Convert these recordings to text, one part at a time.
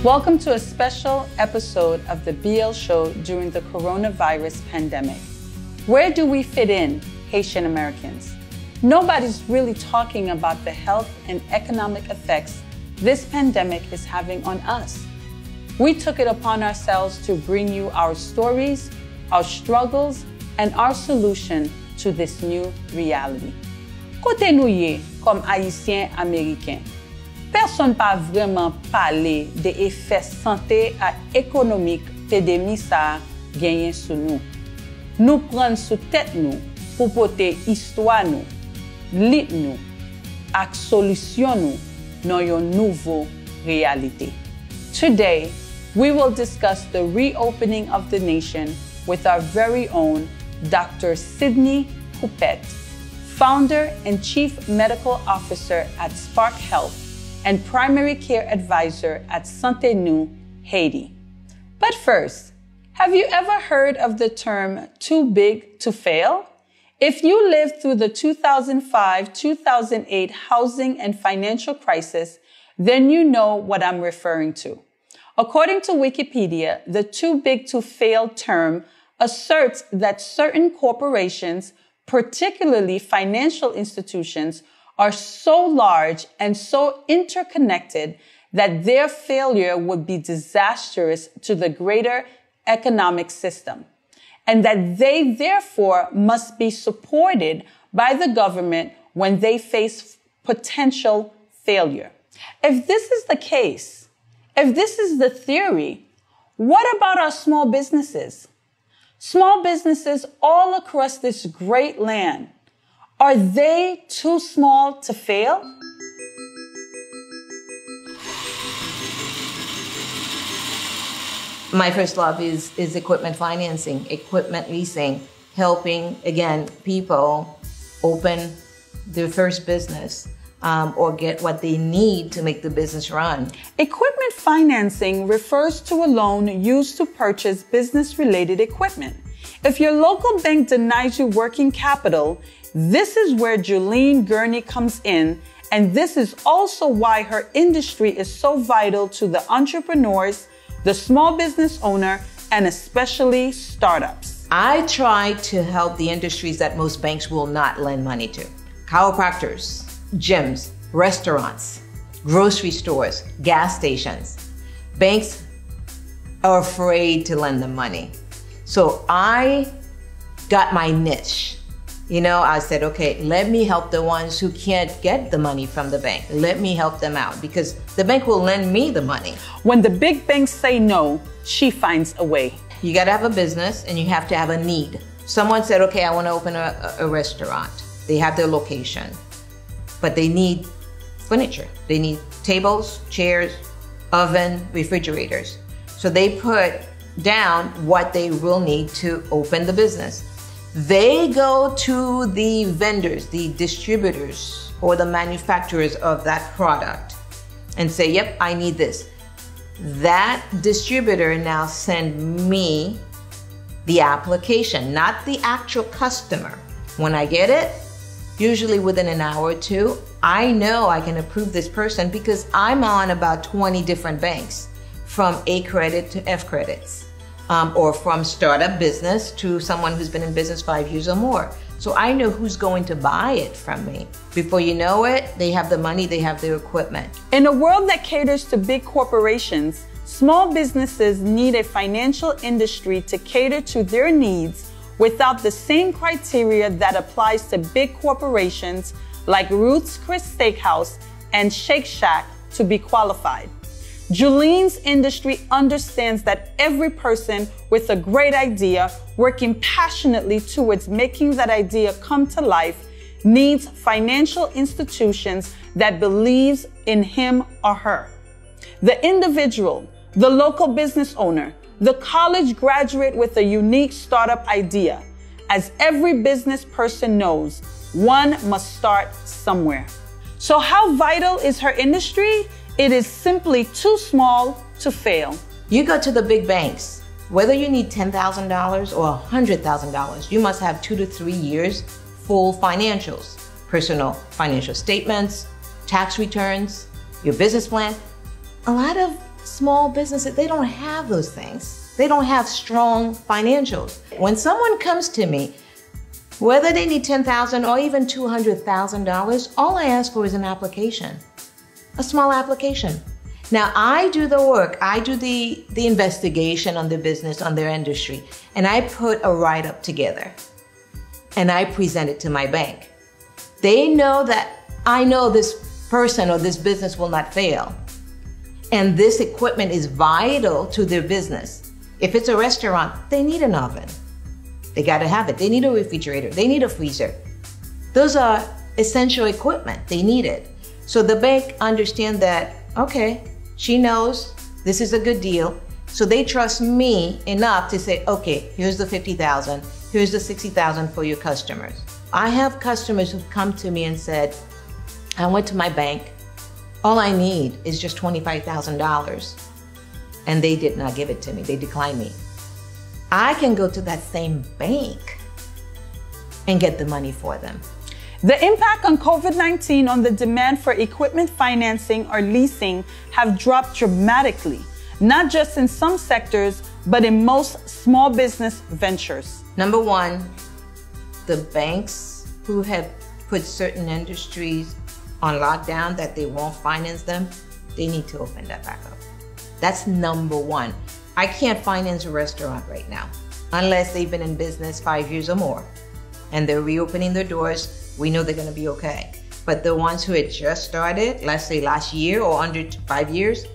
Welcome to a special episode of the BL Show during the coronavirus pandemic. Where do we fit in, Haitian Americans? Nobody's really talking about the health and economic effects this pandemic is having on us. We took it upon ourselves to bring you our stories, our struggles, and our solution to this new reality. Kote nou ye, comme Haïtien Américain, personne pas vraiment parler des effets santé et économique pandémie ça gagne sur nous. Nous prendre sous tête nous pour porter histoire nous, lit nous, ak solution nous dans une nouvelle réalité. Today, we will discuss the reopening of the nation with our very own Dr. Sidney Coupet, founder and chief medical officer at Spark Health and primary care advisor at Santé Nou, Haiti. But first, have you ever heard of the term too big to fail? If you lived through the 2005-2008 housing and financial crisis, then you know what I'm referring to. According to Wikipedia, the too big to fail term asserts that certain corporations, particularly financial institutions, are so large and so interconnected that their failure would be disastrous to the greater economic system, and that they therefore must be supported by the government when they face potential failure. If this is the case, if this is the theory, what about our small businesses? Small businesses all across this great land, are they too small to fail? My first love is equipment financing, equipment leasing, helping, again, people open their first business or get what they need to make the business run. Equipment financing refers to a loan used to purchase business-related equipment. If your local bank denies you working capital, this is where Julene Gurney comes in, and this is also why her industry is so vital to the entrepreneurs, the small business owner, and especially startups. I try to help the industries that most banks will not lend money to. Chiropractors, gyms, restaurants, grocery stores, gas stations. Banks are afraid to lend them money. So I got my niche. I said, okay, let me help the ones who can't get the money from the bank. Let me help them out because the bank will lend me the money. When the big banks say no, she finds a way. You got to have a business and you have to have a need. Someone said, okay, I want to open a restaurant. They have their location, but they need furniture. They need tables, chairs, oven, refrigerators. So they put down what they will need to open the business. They go to the vendors, the distributors, or the manufacturers of that product and say, yep, I need this. That distributor now send me the application, not the actual customer. When I get it, usually within an hour or two, I know I can approve this person because I'm on about 20 different banks, from A credit to F credits. Or from startup business to someone who's been in business 5 years or more. So I know who's going to buy it from me. Before you know it, they have the money, they have their equipment. In a world that caters to big corporations, small businesses need a financial industry to cater to their needs without the same criteria that applies to big corporations like Ruth's Chris Steakhouse and Shake Shack to be qualified. Julene's industry understands that every person with a great idea working passionately towards making that idea come to life needs financial institutions that believes in him or her. The individual, the local business owner, the college graduate with a unique startup idea. As every business person knows, one must start somewhere. So how vital is her industry? It is simply too small to fail. You go to the big banks, whether you need $10,000 or $100,000, you must have 2 to 3 years full financials, personal financial statements, tax returns, your business plan. A lot of small businesses, they don't have those things. They don't have strong financials. When someone comes to me, whether they need $10,000 or even $200,000, all I ask for is an application, a small application. Now, I do the work. I do the investigation on the business, on their industry, and I put a write-up together, and I present it to my bank. They know that I know this person or this business will not fail, and this equipment is vital to their business. If it's a restaurant, they need an oven. They got to have it. They need a refrigerator. They need a freezer. Those are essential equipment. They need it. So the bank understands that, okay, she knows this is a good deal. So they trust me enough to say, okay, here's the $50,000, here's the $60,000 for your customers. I have customers who've come to me and said, I went to my bank. All I need is just $25,000. And they did not give it to me. They declined me. I can go to that same bank and get the money for them. The impact on COVID-19 on the demand for equipment financing or leasing have dropped dramatically, not just in some sectors, but in most small business ventures. Number one, the banks who have put certain industries on lockdown that they won't finance them, they need to open that back up. That's number one. I can't finance a restaurant right now unless they've been in business 5 years or more and they're reopening their doors. We know they're going to be okay. But the ones who had just started, let's say last year or under 5 years,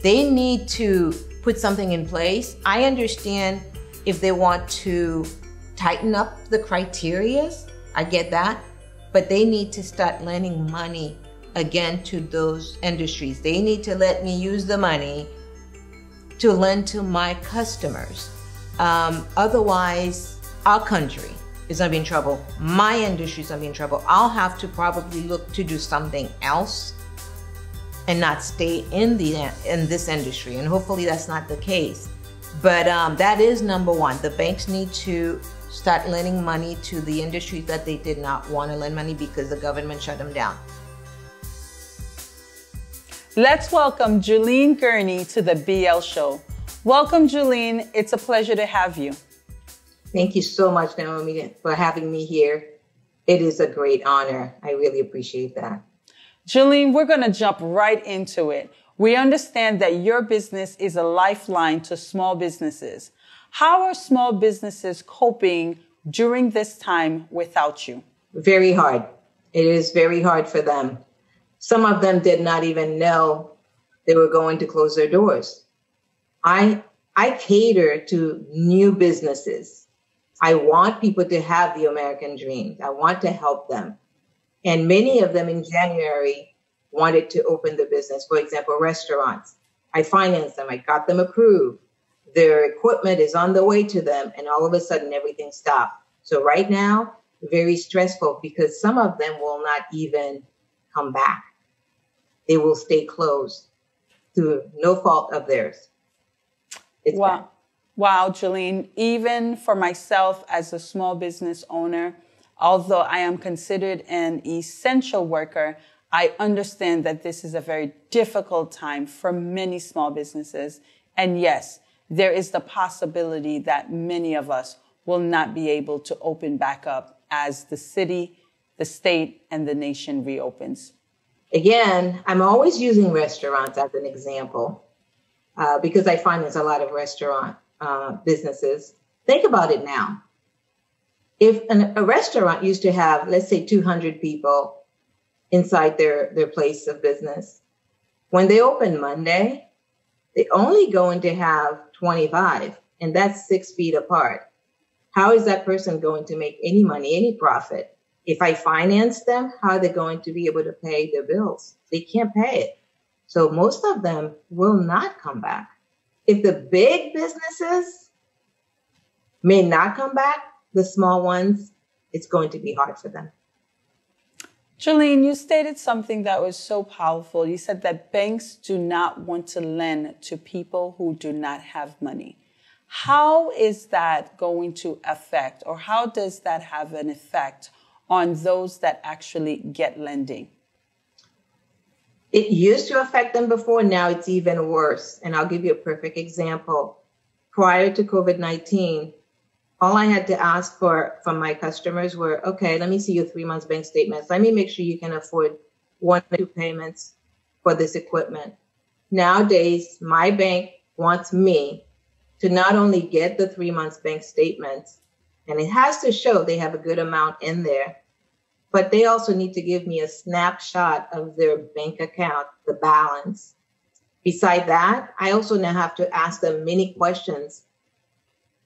they need to put something in place. I understand if they want to tighten up the criteria, I get that, but they need to start lending money again to those industries. They need to let me use the money to lend to my customers. Otherwise, our country is gonna be in trouble. My industry is gonna be in trouble. I'll have to probably look to do something else and not stay in this industry. And hopefully that's not the case. But that is number one. The banks need to start lending money to the industries that they did not want to lend money because the government shut them down. Let's welcome Julene Gurney to the BL Show. Welcome, Julene. It's a pleasure to have you. Thank you so much, Naomi, for having me here. It is a great honor. I really appreciate that. Julene, we're going to jump right into it. We understand that your business is a lifeline to small businesses. How are small businesses coping during this time without you? Very hard. It is very hard for them. Some of them did not even know they were going to close their doors. I cater to new businesses. I want people to have the American dream. I want to help them. And many of them in January wanted to open the business. For example, restaurants. I financed them. I got them approved. Their equipment is on the way to them. And all of a sudden, everything stopped. So right now, very stressful because some of them will not even come back. They will stay closed through no fault of theirs. It's wow. bad. Wow, Julene, even for myself as a small business owner, although I am considered an essential worker, I understand that this is a very difficult time for many small businesses. And yes, there is the possibility that many of us will not be able to open back up as the city, the state, and the nation reopens. Again, I'm always using restaurants as an example because I finance a lot of restaurant businesses. Think about it now. If a restaurant used to have, let's say, 200 people inside their place of business, when they open Monday, they're only going to have 25, and that's 6 feet apart. How is that person going to make any money, any profit? If I finance them, how are they going to be able to pay their bills? They can't pay it. So most of them will not come back. If the big businesses may not come back, the small ones, it's going to be hard for them. Julene, you stated something that was so powerful. You said that banks do not want to lend to people who do not have money. How is that going to affect, or how does that have an effect on those that actually get lending? It used to affect them before. Now it's even worse. And I'll give you a perfect example. Prior to COVID-19, all I had to ask for from my customers were, okay, let me see your 3 months bank statements. Let me make sure you can afford 1 or 2 payments for this equipment. Nowadays, my bank wants me to not only get the 3 months bank statements, and it has to show they have a good amount in there, but they also need to give me a snapshot of their bank account, the balance. Beside that, I also now have to ask them many questions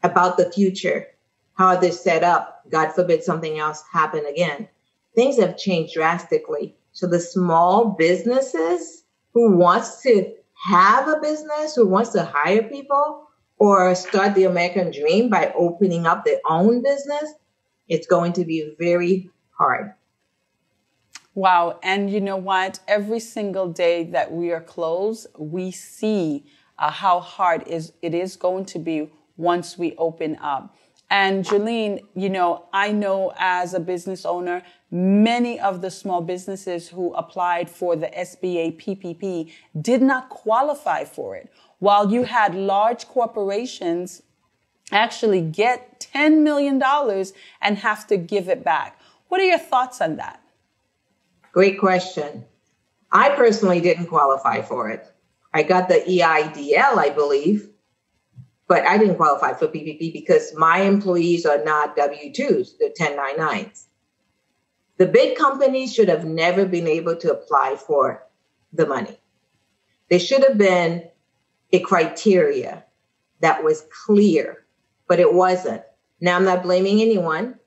about the future. How are they set up? God forbid something else happen again. Things have changed drastically. So the small businesses who wants to have a business, who wants to hire people or start the American dream by opening up their own business, it's going to be very hard. Wow. And you know what? Every single day that we are closed, we see how hard it is going to be once we open up. And Jolene, you know, I know as a business owner, many of the small businesses who applied for the SBA PPP did not qualify for it. While you had large corporations actually get $10 million and have to give it back. What are your thoughts on that? Great question. I personally didn't qualify for it. I got the EIDL, I believe, but I didn't qualify for PPP because my employees are not W-2s, they're 1099s. The big companies should have never been able to apply for the money. There should have been a criteria that was clear, but it wasn't. Now, I'm not blaming anyone.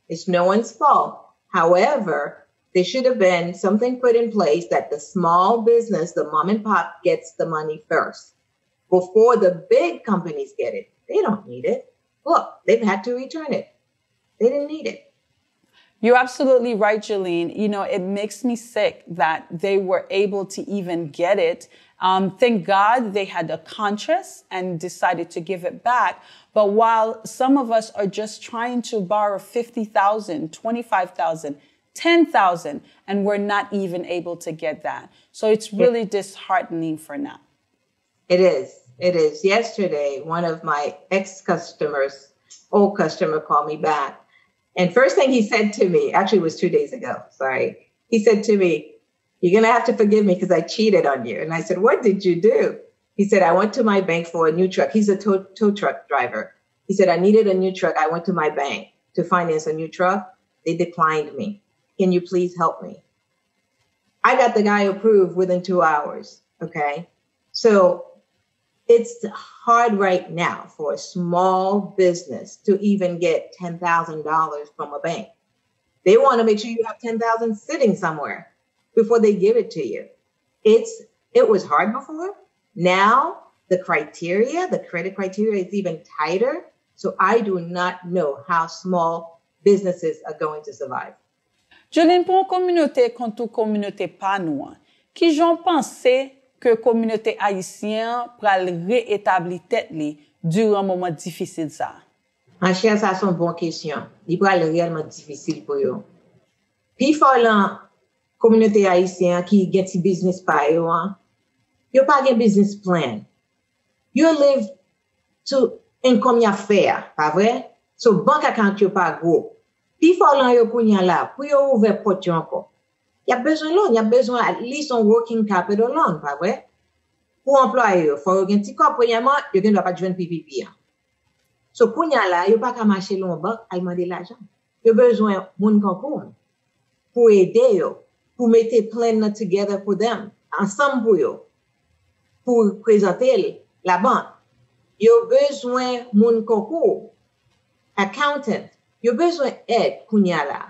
It's no one's fault. However, there should have been something put in place that the small business, the mom and pop, gets the money first before the big companies get it. They don't need it. Look, they've had to return it. They didn't need it. You're absolutely right, Jolene. You know, it makes me sick that they were able to even get it. Thank God they had a conscience and decided to give it back. But while some of us are just trying to borrow $50,000, $25,000, $10,000, and we're not even able to get that. So it's really disheartening for now. It is. It is. Yesterday, one of my ex-customers, old customer, called me back. And first thing he said to me, actually it was 2 days ago, sorry. He said to me, "You're going to have to forgive me because I cheated on you." And I said, "What did you do?" He said, "I went to my bank for a new truck." He's a tow truck driver. He said, "I needed a new truck. I went to my bank to finance a new truck. They declined me. Can you please help me?" I got the guy approved within 2 hours. Okay. So it's hard right now for a small business to even get $10,000 from a bank. They want to make sure you have $10,000 sitting somewhere before they give it to you. It was hard before. Now the credit criteria is even tighter. So I do not know how small businesses are going to survive. Jolene, pour une communauté contre communauté pas nous, qui j'en pensais que communauté haïtienne pral réétablir tête li durant moment difficile ça. Ma chère, ça c'est une bonne question. Il pral réellement difficile pour eux. Puis la communauté haïtienne qui get ti business pa yo, yo pas gen business plan. You live to income ya faire, pas vrai? So bank account yo pas gros. Puis yo kounya la, pou yo ouvert porte yo encore. Il y a besoin loan, il y a besoin at least un working capital loan, pas vrai? Pour employer, faut gen ti corps premièrement, yo gen doit pas joindre PPP. So kounya la, yo pas ka marcher loun bank, ay mande l'argent. Yo besoin moun konkoum pour aider yo, pour mettre plan together for them, ensemble pour yo, pour présenter la banque. Yo besoin moun konkoum, accountant. Yo besoin aide kounya la.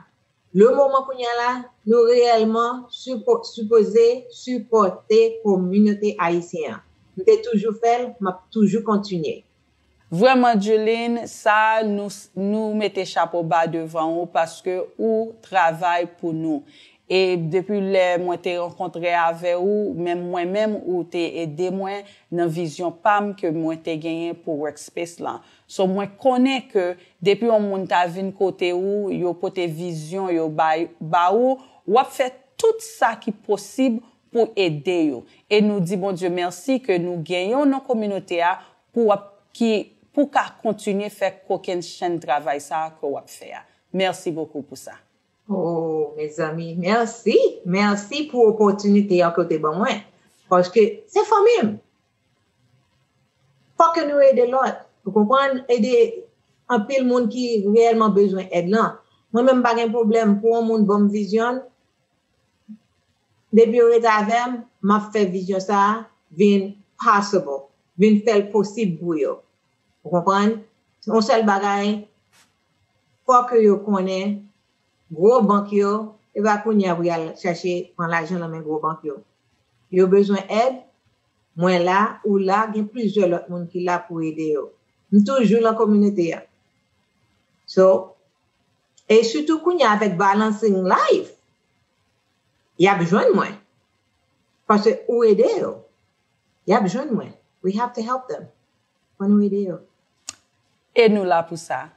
Le moment kounya la, nous réellement supposé supporter communauté haïtienne. Nous toujours fait, m'a toujours continué. Vraiment, Jolene, ça nous mettez chapeau bas devant vous parce que vous travaillez pour nous. Et depuis les moi t'ai rencontré avec vous, même moi-même ou t'ai aidé moi dans vision PAM que moi t'ai gagné pour workspace là. So moi connais que depuis on moun ta vinn côté ou yo pote vision yo ba ou a fait tout ça qui possible pour aider yo. Et nous dit bon Dieu merci que nous gagnons nos communautés pour continuer faire aucun chaîne de travail ça qu'on va faire. Merci beaucoup pour ça. Oh, mes amis, merci. Merci pour l'opportunité à côté de moi. Parce que c'est famille. Faut que nous aidions l'autre. Vous comprenez? Aider un peu le monde qui a réellement besoin d'aide là. Moi-même, pas de problème pour un monde bonne vision. Depuis que je m'a fait vision ça, vient possible, vient faire possible pour vous. Vous comprenez? On seul bagaille, faut que vous connaissez, gros banque yo, et va qu'on y a chercher prendre l'argent dans mes gros banque yo. Yo besoin d'aide, moi là ou là, il y a plusieurs autres monde qui là pour aider yo. Nous toujours la communauté. So, et surtout qu'on y a avec balancing life, il y a besoin de moi. Parce que où aider yo? Il y a besoin de moi. We have to help them. When we do. Et nous là pour ça.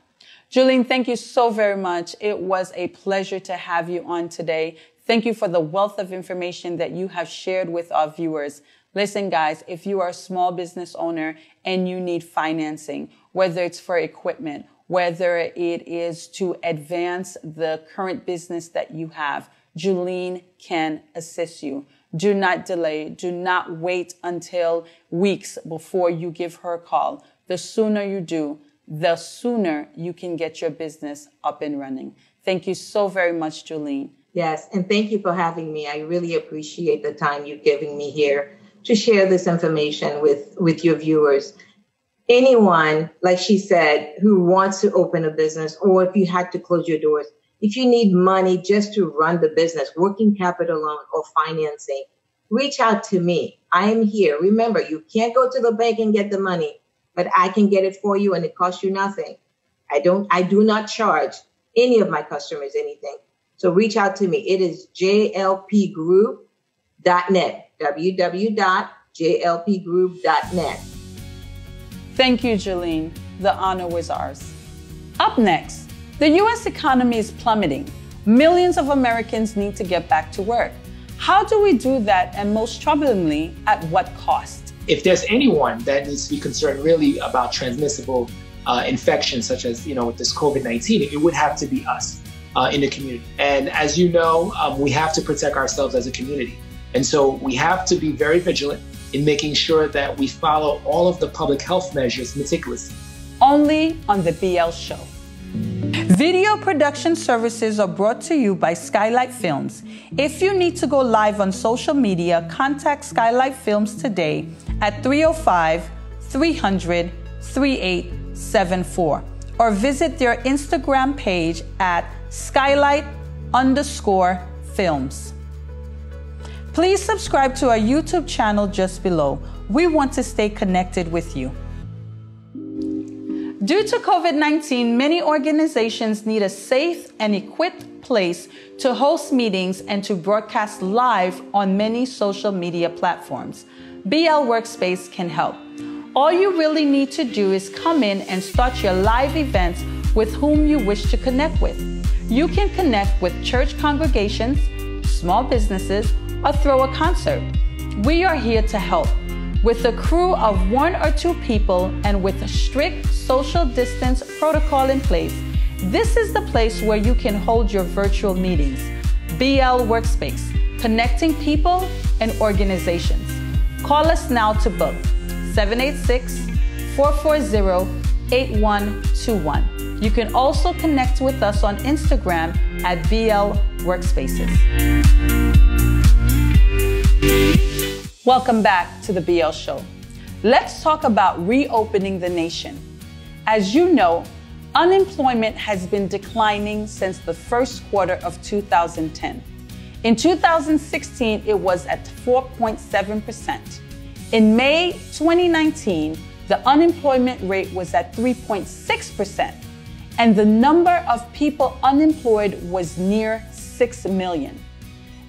Julene, thank you so very much. It was a pleasure to have you on today. Thank you for the wealth of information that you have shared with our viewers. Listen, guys, if you are a small business owner and you need financing, whether it's for equipment, whether it is to advance the current business that you have, Julene can assist you. Do not delay. Do not wait until weeks before you give her a call. The sooner you do, the sooner you can get your business up and running. Thank you so very much, Julene. Yes, and thank you for having me. I really appreciate the time you've given me here to share this information with your viewers. Anyone, like she said, who wants to open a business, or if you had to close your doors, if you need money just to run the business, working capital loan or financing, reach out to me. I am here. Remember, you can't go to the bank and get the money, but I can get it for you and it costs you nothing. I do not charge any of my customers anything. So reach out to me. It is jlpgroup.net, www.jlpgroup.net. Thank you, Julene. The honor was ours. Up next, the U.S. economy is plummeting. Millions of Americans need to get back to work. How do we do that, and most troublingly, at what cost? If there's anyone that needs to be concerned really about transmissible infections, such as, with this COVID-19, it would have to be us in the community. And as you know, we have to protect ourselves as a community. And so we have to be very vigilant in making sure that we follow all of the public health measures meticulously. Only on the BL Show. Video production services are brought to you by Skylight Films. If you need to go live on social media, contact Skylight Films today at 305-300-3874 or visit their Instagram page at skylight_films. Please subscribe to our YouTube channel just below. We want to stay connected with you. Due to COVID-19, many organizations need a safe and equipped place to host meetings and to broadcast live on many social media platforms. BL Workspace can help. All you really need to do is come in and start your live events with whom you wish to connect with. You can connect with church congregations, small businesses, or throw a concert. We are here to help. With a crew of 1 or 2 people and with a strict social distance protocol in place, this is the place where you can hold your virtual meetings. BL Workspace, connecting people and organizations. Call us now to book 786-440-8121. You can also connect with us on Instagram at BL Workspaces. Welcome back to the BL Show. Let's talk about reopening the nation. As you know, unemployment has been declining since the first quarter of 2010. In 2016, it was at 4.7%. In May 2019, the unemployment rate was at 3.6%, and the number of people unemployed was near 6 million.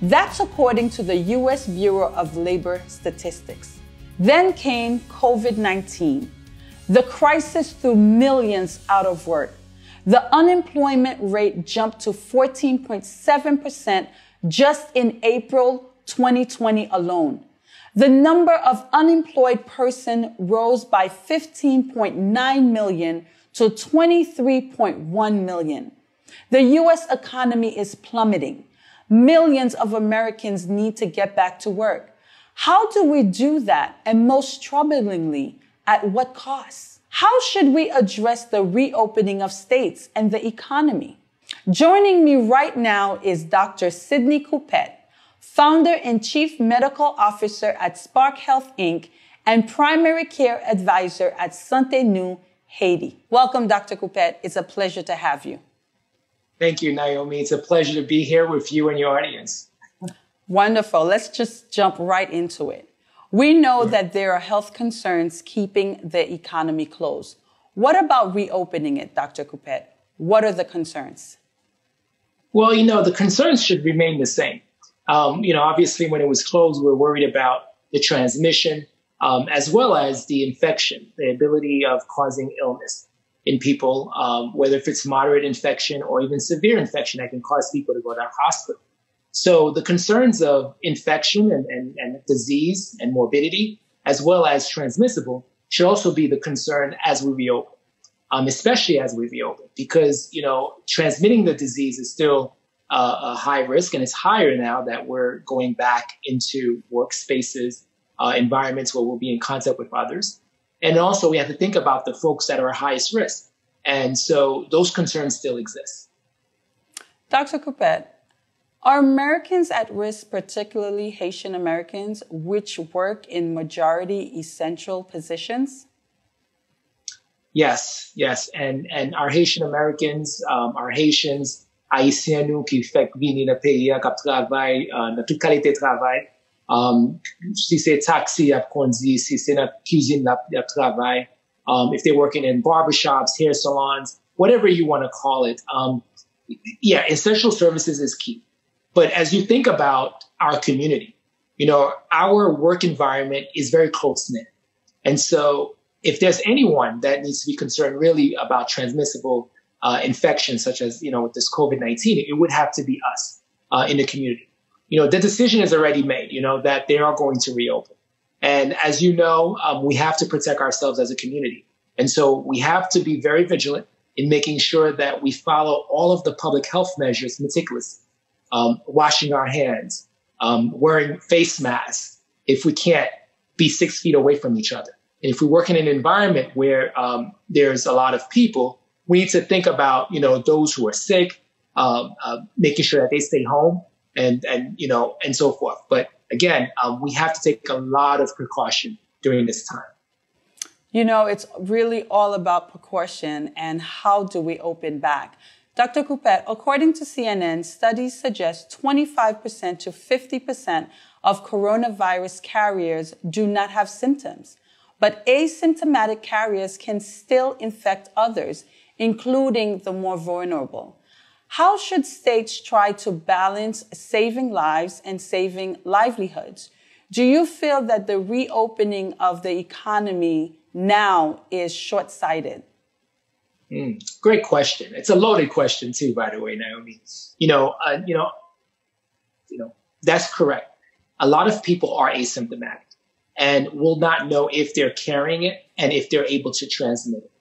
That's according to the U.S. Bureau of Labor Statistics. Then came COVID-19. The crisis threw millions out of work. The unemployment rate jumped to 14.7% just in April 2020 alone. The number of unemployed persons rose by 15.9 million to 23.1 million. The U.S. economy is plummeting. Millions of Americans need to get back to work. How do we do that? And most troublingly, at what cost? How should we address the reopening of states and the economy? Joining me right now is Dr. Sidney Coupet, founder and chief medical officer at Spark Health, Inc., and primary care advisor at Santé Nou, Haiti. Welcome, Dr. Coupet. It's a pleasure to have you. Thank you, Naomi. It's a pleasure to be here with you and your audience. Wonderful. Let's just jump right into it. We know that there are health concerns keeping the economy closed. What about reopening it, Dr. Coupet? What are the concerns? Well, the concerns should remain the same. Obviously, when it was closed, we're worried about the transmission, as well as the infection, the ability of causing illness in people, whether if it's moderate infection or even severe infection that can cause people to go to the hospital. So the concerns of infection and disease and morbidity, as well as transmissible, should also be the concern as we reopen, especially as we reopen, because, transmitting the disease is still a high risk, and it's higher now that we're going back into workspaces, environments where we'll be in contact with others. And also we have to think about the folks that are highest risk. And so those concerns still exist. Dr. Coupet, are Americans at risk, particularly Haitian Americans, which work in majority essential positions? Yes. And our Haitian Americans, our Haitians, Haïtiens nous qui fait venir dans le pays, qui travaillent dans toute qualité de travail. Si c'est taxi, à conduire, si c'est dans la cuisine, à travail. If they're working in barbershops, hair salons, whatever you want to call it. Essential services is key. But as you think about our community, our work environment is very close-knit. And so if there's anyone that needs to be concerned really about transmissible infections, such as, with this COVID-19, it would have to be us in the community. The decision is already made, that they are going to reopen. And as you know, we have to protect ourselves as a community. And so we have to be very vigilant in making sure that we follow all of the public health measures meticulously. Washing our hands, wearing face masks if we can't be 6 feet away from each other. And if we work in an environment where there's a lot of people, we need to think about, those who are sick, making sure that they stay home and so forth. But again, we have to take a lot of precaution during this time. It's really all about precaution and how do we open back. Dr. Coupet, according to CNN, studies suggest 25% to 50% of coronavirus carriers do not have symptoms, but asymptomatic carriers can still infect others, including the more vulnerable. How should states try to balance saving lives and saving livelihoods? Do you feel that the reopening of the economy now is short-sighted? Great question. It's a loaded question too, by the way, Naomi. That's correct. A lot of people are asymptomatic and will not know if they're carrying it and if they're able to transmit it.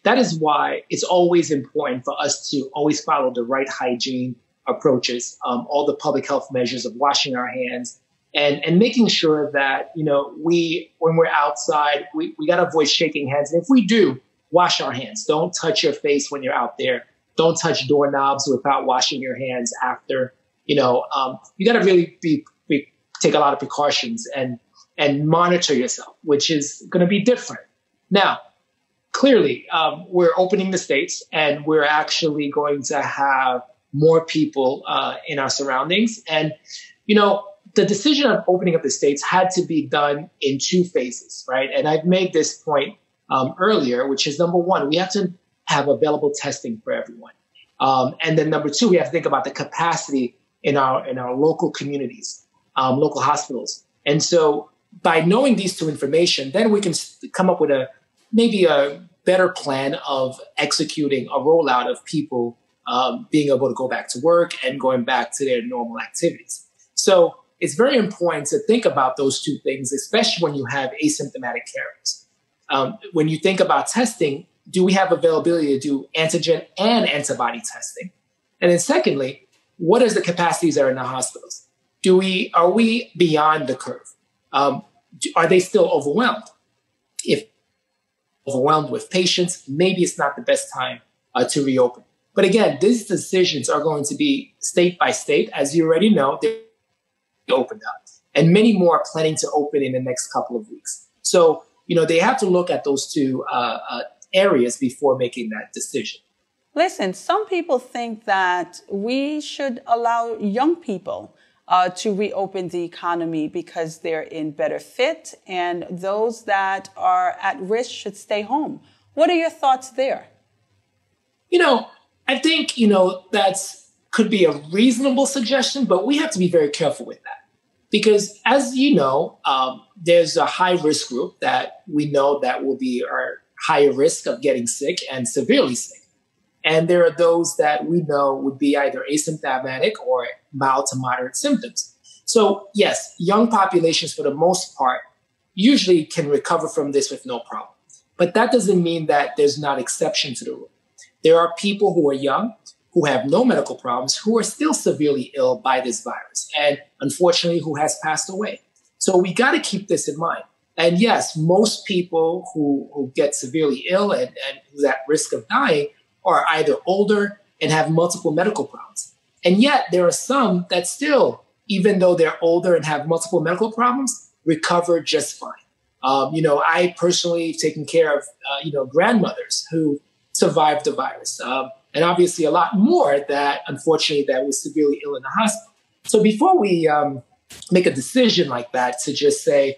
That is why it's always important for us to always follow the right hygiene approaches, all the public health measures of washing our hands and making sure that, when we're outside, we got to avoid shaking hands. And if we do, wash our hands. Don't touch your face when you're out there. Don't touch doorknobs without washing your hands after. You got to really take a lot of precautions and monitor yourself, which is going to be different. Now, clearly, we're opening the states and we're actually going to have more people in our surroundings. And, the decision of opening up the states had to be done in two phases, right? And I've made this point earlier, which is number one, we have to have available testing for everyone. And then number two, we have to think about the capacity in our local communities, local hospitals. And so by knowing these two information, then we can come up with maybe a better plan of executing a rollout of people being able to go back to work and going back to their normal activities. So it's very important to think about those two things, especially when you have asymptomatic carriers. When you think about testing, do we have availability to do antigen and antibody testing? And then secondly, what is the capacities that are in the hospitals? Are we beyond the curve? Are they still overwhelmed? If overwhelmed with patients, maybe it's not the best time to reopen. But again, these decisions are going to be state by state. As you already know, they opened up. And many more are planning to open in the next couple of weeks. So, they have to look at those two areas before making that decision. Listen, some people think that we should allow young people to reopen the economy because they're in better fit, and those that are at risk should stay home. What are your thoughts there? I think, that's could be a reasonable suggestion, but we have to be very careful with that. Because as you know, there's a high risk group that we know that will be our higher risk of getting sick and severely sick. And there are those that we know would be either asymptomatic or mild to moderate symptoms. So yes, young populations for the most part usually can recover from this with no problem. But that doesn't mean that there's not exception to the rule. There are people who are young, who have no medical problems, who are still severely ill by this virus, and unfortunately who has passed away. So we got to keep this in mind. And yes, most people who get severely ill and who's at risk of dying are either older and have multiple medical problems. And yet there are some that still, even though they're older and have multiple medical problems, recover just fine. I personally have taken care of, grandmothers who survived the virus. And obviously a lot more that, unfortunately, that was severely ill in the hospital. So before we make a decision like that to just say,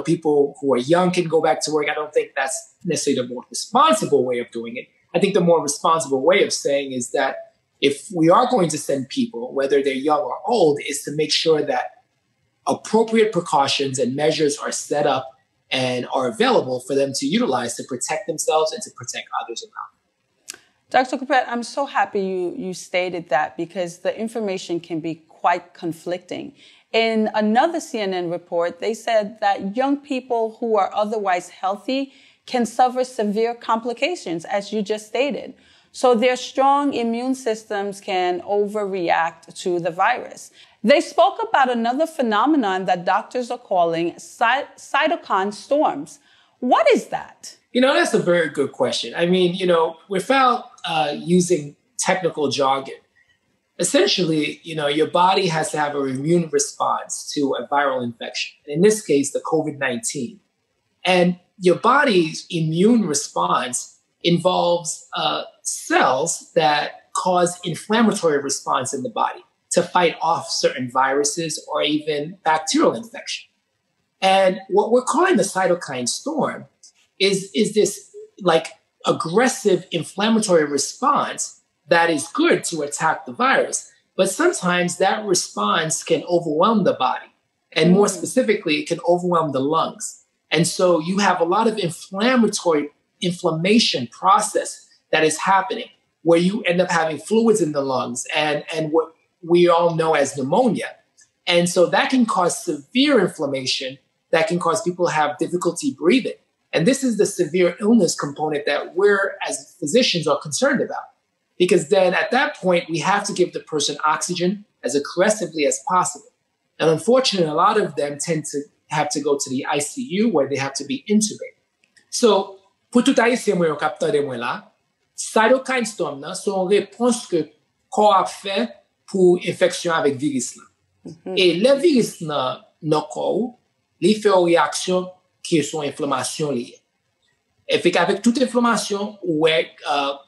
people who are young can go back to work, I don't think that's necessarily the more responsible way of doing it. I think the more responsible way of saying is that if we are going to send people, whether they're young or old, is to make sure that appropriate precautions and measures are set up and are available for them to utilize to protect themselves and to protect others around. Dr. Coupet, I'm so happy you stated that, because the information can be quite conflicting. In another CNN report, they said that young people who are otherwise healthy can suffer severe complications, as you just stated. So their strong immune systems can overreact to the virus. They spoke about another phenomenon that doctors are calling cytokine storms. What is that? That's a very good question. I mean, without using technical jargon, essentially, your body has to have an immune response to a viral infection. In this case, the COVID-19. And your body's immune response involves cells that cause inflammatory response in the body to fight off certain viruses or even bacterial infection. And what we're calling the cytokine storm is this like aggressive inflammatory response that is good to attack the virus. But sometimes that response can overwhelm the body. And more specifically, it can overwhelm the lungs. And so you have a lot of inflammation process that is happening where you end up having fluids in the lungs and what we all know as pneumonia. And so that can cause severe inflammation that can cause people to have difficulty breathing. And this is the severe illness component that we're, as physicians, are concerned about. Because then at that point, we have to give the person oxygen as aggressively as possible. And unfortunately, a lot of them tend to have to go to the ICU where they have to be intubated. So, pour tout haïtien moi yon capteur de moi là, cytokine storm là, son réponse que corps a fait pour infection avec virus là. Et le virus là, dans corps, il fait une réaction qui sont inflammation liée. Et fait qu'avec toute inflammation, ouais,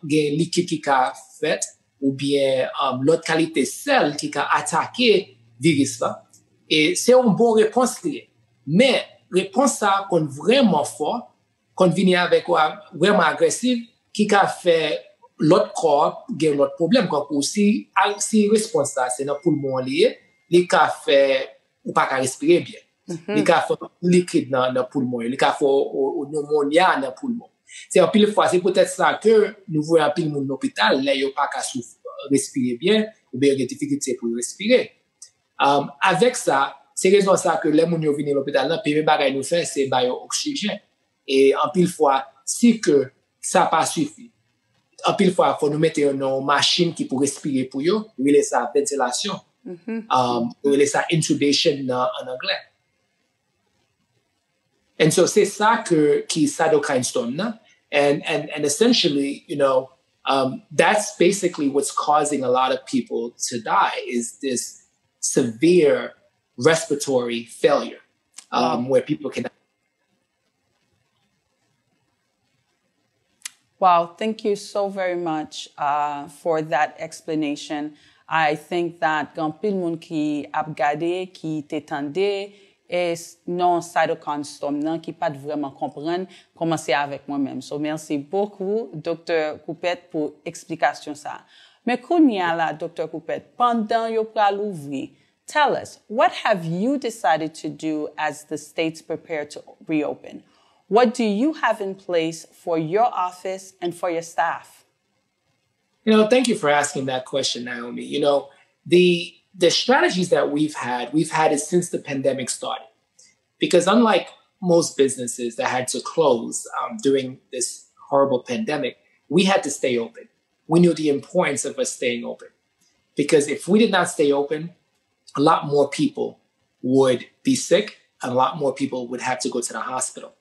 gen liquide qui a fait, ou bien l'autre qualité celle qui a attaqué virus là. Et c'est une bonne réponse liée. Mais réponse ça qu'on vraiment fort, qu'on vient avec vraiment agressive, qui a fait l'autre corps, gen l'autre problème, quoi. Si réponse ça, c'est dans poumon lié, il a fait ou pas qu'à respirer bien. Il a fait liquide dans le poumon, il a fait pneumonia dans le poumon. C'est en pile fois, c'est peut-être ça que nous voyons en pile monde l'hôpital, là, il n'y a pas qu'à respirer bien, ou bien il y a des difficultés pour respirer. Avec ça, C'est raison ça que les moun yo vini l'hôpital là, puis bagay nous fait c'est bayo oxygène. Et en pile fois, si que ça pas suffit, en pile fois, faut nous mettre une machine qui pour respirer pour yo, on laisse ça ventilation. On laisse ça intubation en anglais. And so c'est ça qui cytokine storm, no? And essentially, you know, that's basically what's causing a lot of people to die is this severe respiratory failure, where people can. Wow, thank you so very much for that explanation. I think that gan pil moun ki ap gade, ki te tande, non cytokine storm nan ki pat vraiment comprendre commencer avec moi-même. So merci beaucoup Dr. Coupet pour explication ça. Mais kounya la Dr. Coupet, pendant yo pral ouvri, tell us, what have you decided to do as the states prepare to reopen? What do you have in place for your office and for your staff? You know, thank you for asking that question, Naomi. You know, the strategies that we've had it since the pandemic started. Because unlike most businesses that had to close during this horrible pandemic, we had to stay open. We knew the importance of us staying open. Because if we did not stay open, a lot more people would be sick and a lot more people would have to go to the hospital.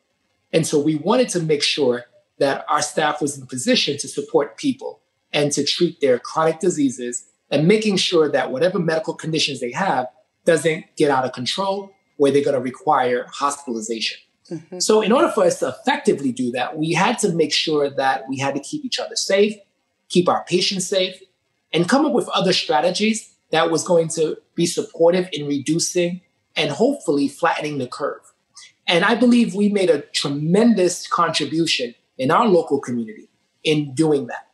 And so we wanted to make sure that our staff was in position to support people and to treat their chronic diseases and making sure that whatever medical conditions they have doesn't get out of control where they're going to require hospitalization. So in order for us to effectively do that, we had to make sure that we had to keep each other safe, keep our patients safe, and come up with other strategies that was going to be supportive in reducing and hopefully flattening the curve. And I believe we made a tremendous contribution in our local community in doing that.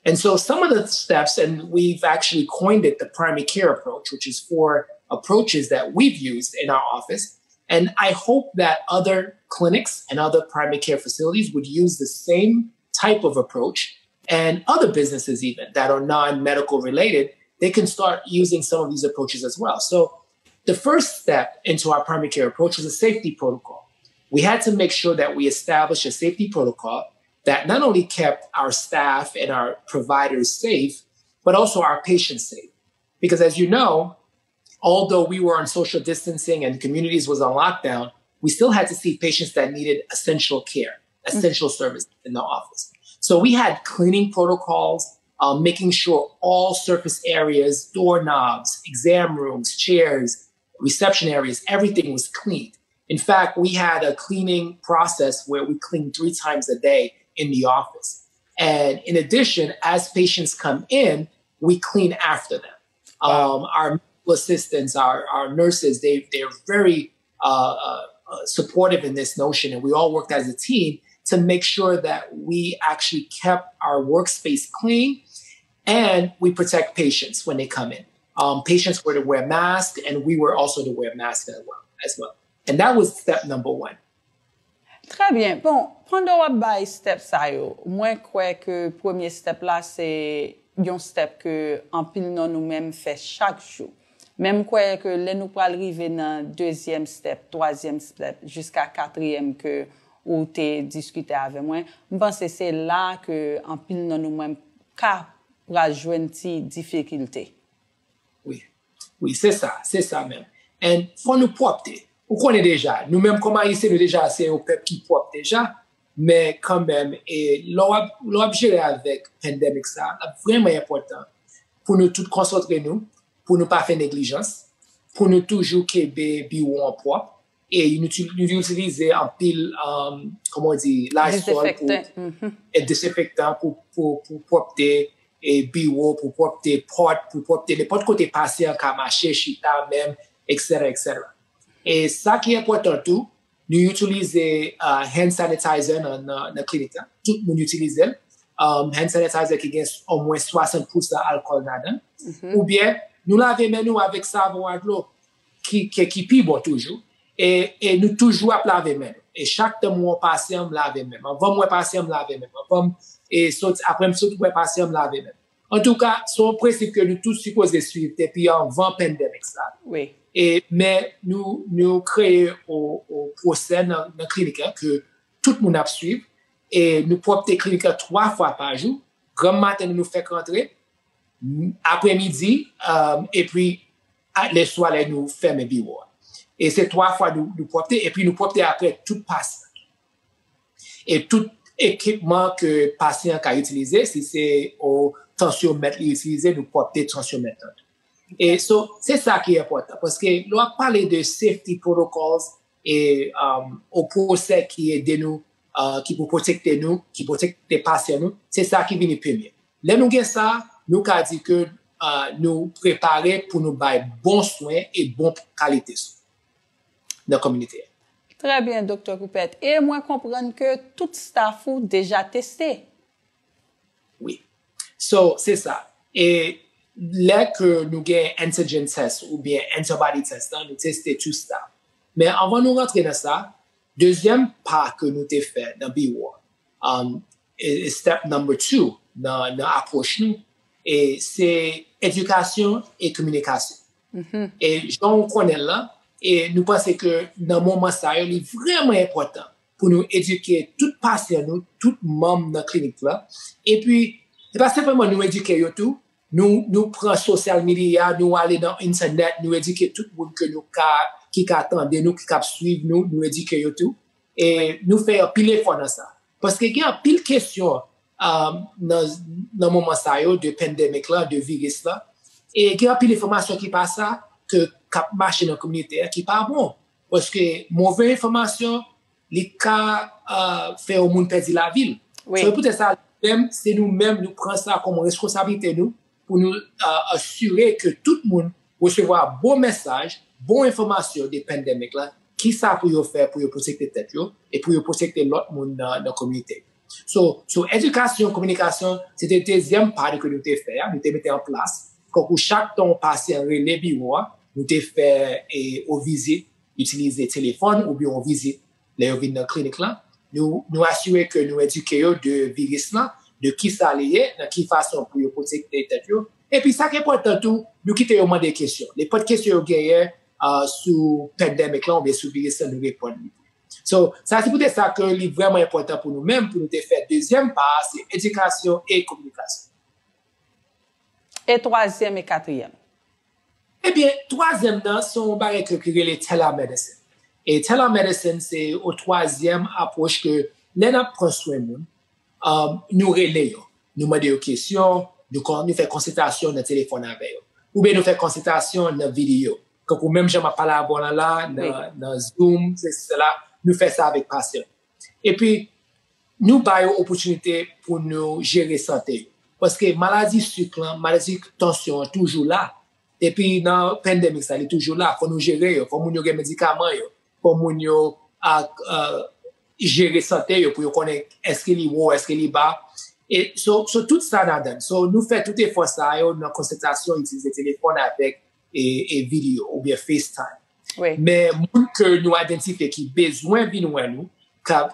And so some of the steps, and we've actually coined it the primary care approach, which is 4 approaches that we've used in our office. And I hope that other clinics and other primary care facilities would use the same type of approach, and other businesses even that are non-medical related, they can start using some of these approaches as well. So the first step into our primary care approach was a safety protocol. We had to make sure that we established a safety protocol that not only kept our staff and our providers safe, but also our patients safe. Because as you know, although we were on social distancing and communities was on lockdown, we still had to see patients that needed essential care, essential service in the office. So we had cleaning protocols, making sure all surface areas, doorknobs, exam rooms, chairs, reception areas, everything was cleaned. In fact, we had a cleaning process where we cleaned 3 times a day in the office. And in addition, as patients come in, we clean after them. Our medical assistants, our nurses, they're very supportive in this notion. And we all worked as a team to make sure that we actually kept our workspace clean and we protect patients when they come in. Patients were to wear masks and we were also to wear masks as well. And that was step number 1. Très bien. Bon, pendant wap bay step sa yo, mwen kwe ke premier step la se yon step ke anpil nan nou même fait chaque jour. Même kwe ke le nou pral rive nan 2e step, 3e step, jusqu'à 4e ke ou te diskute ave mwen. M'pense se la ke anpil nan nou même ka pral jwen ti difficulté. Oui, c'est ça même. Et faut nous propre. Ou connaît déjà, nous-mêmes comme haïtiens, nous déjà c'est un peuple qui propre déjà, mais quand même, et l'objet avec pandémie ça, vraiment important pour nous tous concentrer nous, pour nous pas faire négligence, pour nous toujours qu'il bureau en propre et nous utiliser en pile, comment on dit, Lysol et désinfectant pour propter et bureau, pour propter porte, pour propter les portes côté patient, qu'à marcher, chita même, etc., etc. Et ça qui est important tout, nous utilisons hand sanitizer dans la clinique. Tout le monde utilise hand sanitizer qui a au moins 60% d'alcool dedans. Ou bien, nous lavons nous avec savon à l'eau qui pique bon toujours. Et nous toujours à laver main. Et chaque mois patient me laver même. Avant moi patient me laver même. Et après me sauter patient me laver même. En tout cas, son principe que nous tous supposés suivre depuis avant pandémie ça. Oui. Mais nous créons au procès dans la clinique que tout le monde a suivre et nous portons clinique 3 fois par jour. Grand matin, nous fait rentrer, après-midi, et puis les soirs, nous fermons bureau. Et c'est 3 fois nous portons, et puis nous portons après tout patient. Et tout équipement que le patient a utilisé, si c'est au tensiomètre utilisé, nous portons tensiomètre. Et c'est ça qui est important, parce que l'on a parlé de safety protocols et au procès qui est de nous, qui pour protéger nous, qui protège les patients nous, c'est ça qui vient premier. Là, nous avons ça, nous avons dit que nous préparer pour nous faire bons soins et bonne qualité dans la communauté. Très bien, Dr. Coupet. Et moi, comprendre que tout staff est déjà testé. Oui. C'est ça. Et là que nous avons antigen test ou bien antibody test, nous testons tout ça. Mais avant de nous rentrer dans ça, deuxième pas que nous avons fait dans BWAR, step number 2 dans l'approche nous, et c'est éducation et communication. Et on connaît là, et nous pensons que dans le moment ça, il est vraiment important pour nous éduquer tout patient, nous, tout membre de la clinique là. Et puis, c'est pas simplement nous éduquer tout, nous prenons social media, nous aller dans internet, nous éduquer tout le monde que nous qui attend nous, qui suivre nous éduquer tout. Et nous faire pile effort dans ça. Parce qu'il y a pile question dans le moment ça, de pandémie là, de virus là. Et il y a pile d'informations qui passent ça, que marche dans la communauté, qui pas bon. Parce que mauvaise information, les cas fait au monde perdre la ville. Oui. C'est peut-être ça, c'est nous-mêmes, nous prenons ça comme responsabilité nous, pour nous assurer que tout le monde recevra bon message, bonne information des pandémiques là, qui ça pour faire pour protéger tête et pour protéger l'autre monde dans la communauté. So éducation, communication, c'était le deuxième pas que nous avons fait, nous avons mis en place. Quand pour chaque temps patient relais bureau, nous avons fait aux visites, utiliser téléphone ou bien on visite les dans la clinique là. Nous assurer que nous éduquons de virus là, de qui ça lié, de qui façon pour protéger tête. Et puis ça qui est important tout, nous quittons au moins des questions. Les pas de questions gagnent sous pandémie là, on bien sous virus nous répondre. So, ça c'est peut-être ça que est vraiment important pour nous-mêmes, pour nous faire. Deuxième pas, c'est éducation et communication. Et troisième et quatrième? Eh bien, troisième, sont barrières que les telemedicine. Et telemedicine, c'est au troisième approche que nous prenons soin de nous relayons. Nous demandons des questions, nous faisons consultation dans le téléphone avec eux. Ou bien nous faisons consultation dans la vidéo. Quand même, je m'appelle à là, dans Zoom, c'est cela. Nous faisons ça avec patients. Et puis, nous avons l'opportunité pour nous gérer santé. Parce que maladie sucre, maladie tension, toujours là. Et puis, dans la pandémie, ça est toujours là. Il faut nous gérer, il faut nous avoir des médicaments, il faut nous gérer santé pour connaître est-ce qu'il est haut, est-ce qu'il est bas. Et tout ça là-dedans. Nous faisons tout effort ça, dans consultation, utiliser téléphone avec et vidéo ou bien FaceTime. Oui. Mais moun que nous identifions qui besoin de nous,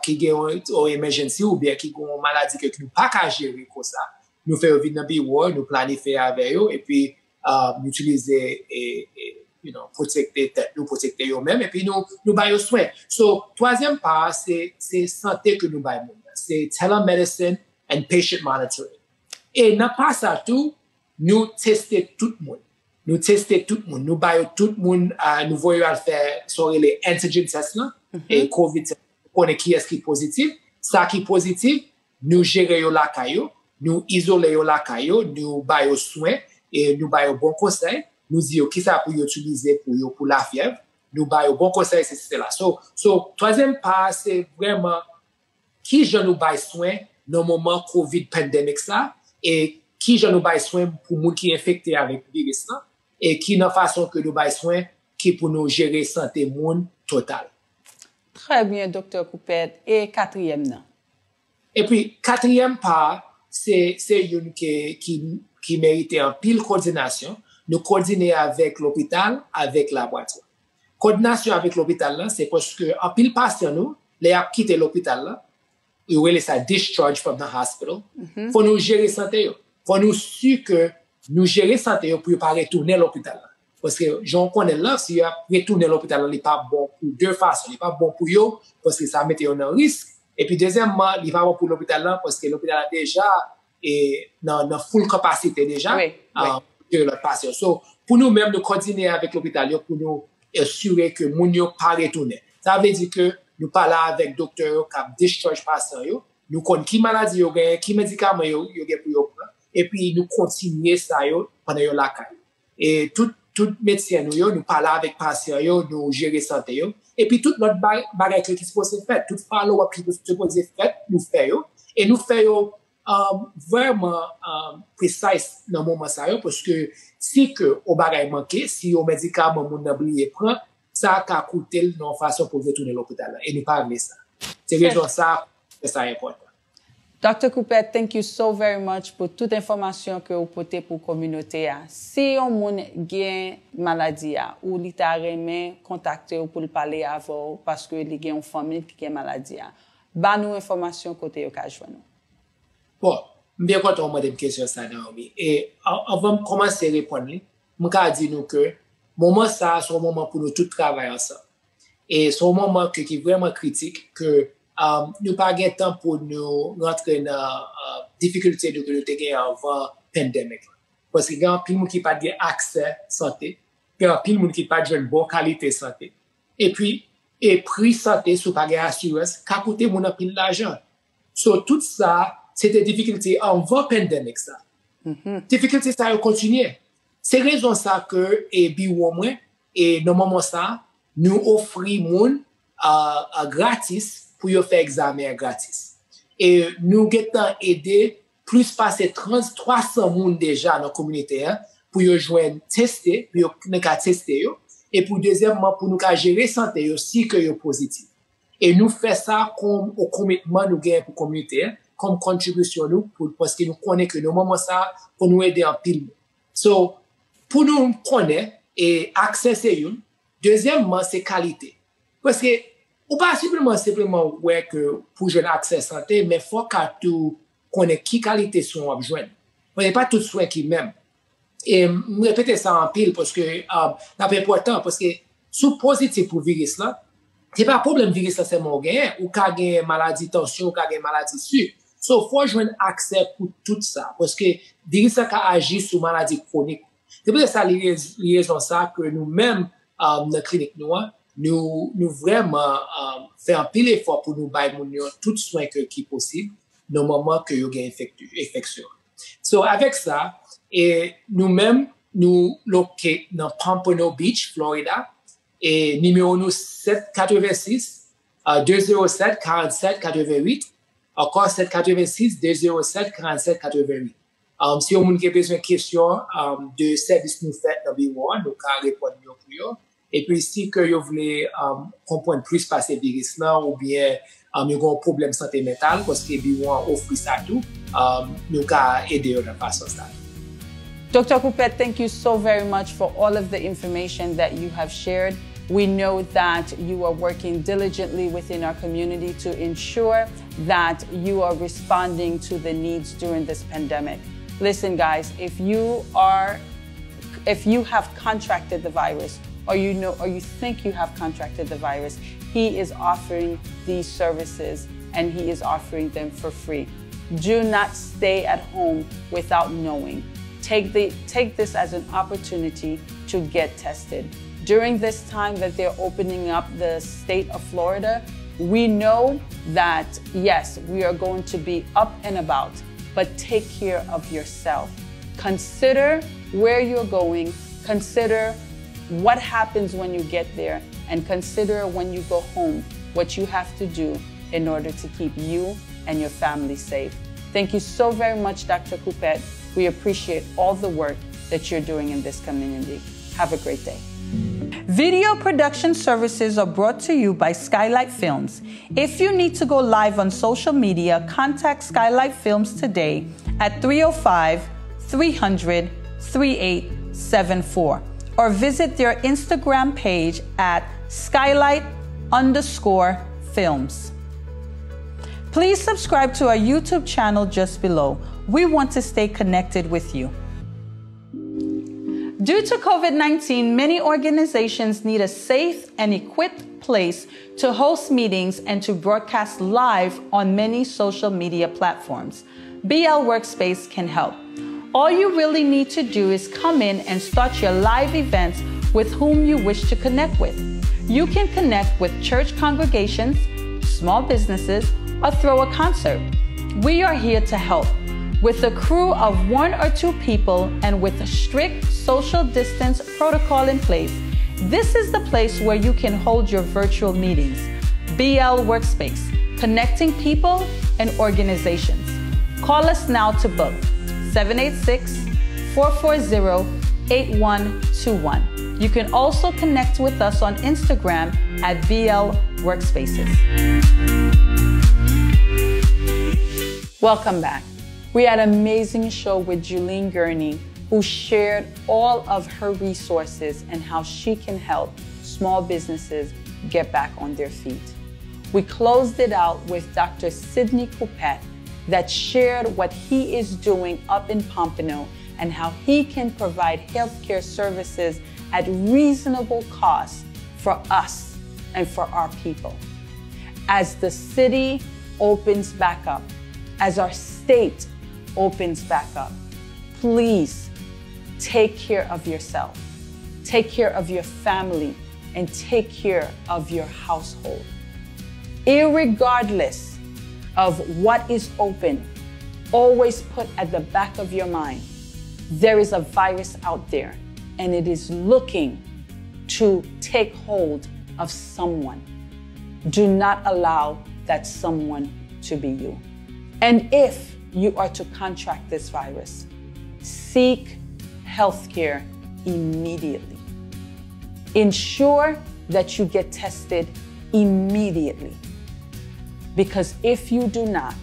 qui ont une emergency ou bien qui ont une maladie que nous pas qu'à gérer comme ça, nous faisons venir dans le bureau, nous planifions avec eux et puis nous utiliser et protéger tête, nous protéger eux-mêmes et puis nous baillons soin. Troisième part, c'est santé que nous baillons. C'est telemedicine and patient monitoring. Et dans pas ça tout, nous testons tout le monde. Nous testons tout le monde, nous baillons tout le monde, nous voyons à faire sur les antigen tests là, et COVID, on est qui est-ce qui est positif. Ça qui est positif, nous gérons la caillou, nous isolons la caillou, nous baillons soin et nous baillons bon conseil. Nous disons qui ça pour utiliser pour la fièvre. Nous baillons bon conseil, c'est là. Troisième pas, c'est vraiment qui je nous baille soin dans le moment COVID pandémique ça et qui je nous baille soin pour les gens qui sont infectés avec le virus là. Et qui n'a façon que nous baillons soin qui pour nous gérer santé monde total. Très bien, Dr. Coupet. Et quatrième, non? Et puis, quatrième part, c'est une qui méritait en pile coordination. Nous coordonner avec l'hôpital, avec la laboratoire. Coordination avec l'hôpital, là, c'est parce que en pile patient, nous, les a quitté l'hôpital, là, ils ont ça discharge from the hospital. Faut nous gérer santé. faut nous sûr que nous gérer santé pour pas retourner à l'hôpital. Parce que j'en connais là, si retourner à l'hôpital, il n'est pas bon pour deux façons. Il n'est pas bon pour eux, parce que ça met en risque. Et puis, deuxièmement, il n'est pas bon pour l'hôpital là, parce que l'hôpital a déjà, dans full capacité déjà, de l'autre patient. So, pour nous-mêmes, nous continuer avec l'hôpital pour nous assurer que nous ne pas retourner. Ça veut dire que nous parlons avec le docteur qui discharge patient, nous connaissons qui maladie yo gagne, qui médicament yo gagne pour yo prendre, et puis nous continuer ça pendant la caille. Et tout médecin nous parlons avec patient nous gérer santé yo, et puis tout notre bagage qui se pose fait, tout follow-up qui se pose fait, nous faisons et nous faisons vraiment précis dans le moment ça parce que si que au bagage manqué, si au médicament mon oublié prend, ça a coûté de façon pour retourner à l'hôpital et nous pas aimer ça. C'est raison ça que ça est important. Dr. Coupet, thank you so very much pour toute information que vous portez pour la communauté. Si on a une maladie ou li ta remè contacter pour parler avec vous parce que li gen une famille qui a une maladie, ba nous information côté yo ka joindre. Bon, bien content de me question ça Naomi. Et avant de commencer à répondre, je vais dire nous que moment ça c'est un moment pour nous tous travailler ensemble. Et c'est un moment qui est vraiment critique que nous pas de temps pour nous rentrer dans difficulté de nous gagner avant pandémie. Parce que il y a plein de monde qui pas de accès santé, il y a plein de monde qui pas de bonne qualité santé. Et puis prix santé sous pas de assurance, qu'a coûté mon pile d'argent. So tout ça, c'était difficulté avant pandémie ça. Difficulté ça continue. C'est raison ça que et bi au moins et dans moment ça, nous offrir monde gratis pour yo faire examen gratis. Et nous gettant aider plus passer 300 monde déjà dans la communauté pour yo joindre tester, pour yo tester yo et pour deuxièmement pour nous gérer santé yo si que yo positif. Et nous fait ça comme au commitment nous gagne pour communauté comme contribution nous pour parce que nous connaît que nos moments ça pour nous aider en pile. So pour nous connaître et accès c'est une. Deuxièmement c'est qualité. Parce que ou pas simplement ouais que pour jouer accès santé mais faut qu'à tout connaître qui qualité soin à joindre. On n'est pas tout soin qui même. Et me répéter ça en pile parce que c'est important parce que sous positif pour virus là, c'est pas problème virus là c'est mon gain ou qu'a gain maladie tension ou qu'a gain maladie sucre. So faut joindre accès pour tout ça parce que virus ça qu'a agi sur maladie chronique. C'est pour ça liaison ça que nous même dans la clinique nous vraiment faire un pile effort pour nous bailler tout soin qui possible dans le moment que yo gain infection. So avec ça et nous-mêmes nous loqués dans Pompano Beach, Florida et numéro nous 786 207 47 88 encore 786 207 47 88. Si vous avez besoin de questions de service nous fait dans bureau, nous pouvons répondre pour vous. Et puis si que vous voulez comprendre plus par ces virus là ou bien vous avez un problème santé mentale parce que bureau offre ça tout, nous pouvons aider de façon ça. Dr. Coupet, thank you so very much for all of the information that you have shared. We know that you are working diligently within our community to ensure that you are responding to the needs during this pandemic. Listen, guys, if you have contracted the virus, or you think you have contracted the virus, he is offering these services and he is offering them for free. Do not stay at home without knowing. Take this as an opportunity to get tested. During this time that they're opening up the state of Florida, we know that, yes, we are going to be up and about, but take care of yourself. Consider where you're going, consider what happens when you get there, and consider when you go home what you have to do in order to keep you and your family safe. Thank you so very much, Dr. Coupet. We appreciate all the work that you're doing in this community. Have a great day. Video production services are brought to you by Skylight Films. If you need to go live on social media, contact Skylight Films today at 305-300-3874 or visit their Instagram page at skylight_films. Please subscribe to our YouTube channel just below. We want to stay connected with you. Due to COVID-19, many organizations need a safe and equipped place to host meetings and to broadcast live on many social media platforms. BL Workspace can help. All you really need to do is come in and start your live events with whom you wish to connect with. You can connect with church congregations, small businesses, or throw a concert. We are here to help. With a crew of 1 or 2 people and with a strict social distance protocol in place, this is the place where you can hold your virtual meetings. BL Workspace, connecting people and organizations. Call us now to book 786-440-8121. You can also connect with us on Instagram at BL Workspaces. Welcome back. We had an amazing show with Julene Gurney, who shared all of her resources and how she can help small businesses get back on their feet. We closed it out with Dr. Sidney Coupet that shared what he is doing up in Pompano and how he can provide healthcare services at reasonable cost for us and for our people. As the city opens back up, as our state opens back up, please take care of yourself, take care of your family, and take care of your household. Irregardless of what is open, always put at the back of your mind, there is a virus out there and it is looking to take hold of someone. Do not allow that someone to be you. And if you are to contract this virus, seek health care immediately. Ensure that you get tested immediately. Because if you do not,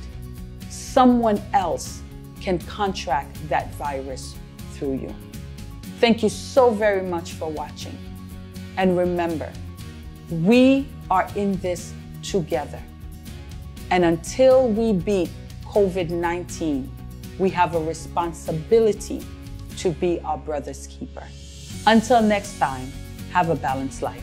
someone else can contract that virus through you. Thank you so very much for watching. And remember, we are in this together. And until we beat COVID-19, we have a responsibility to be our brother's keeper. Until next time, have a balanced life.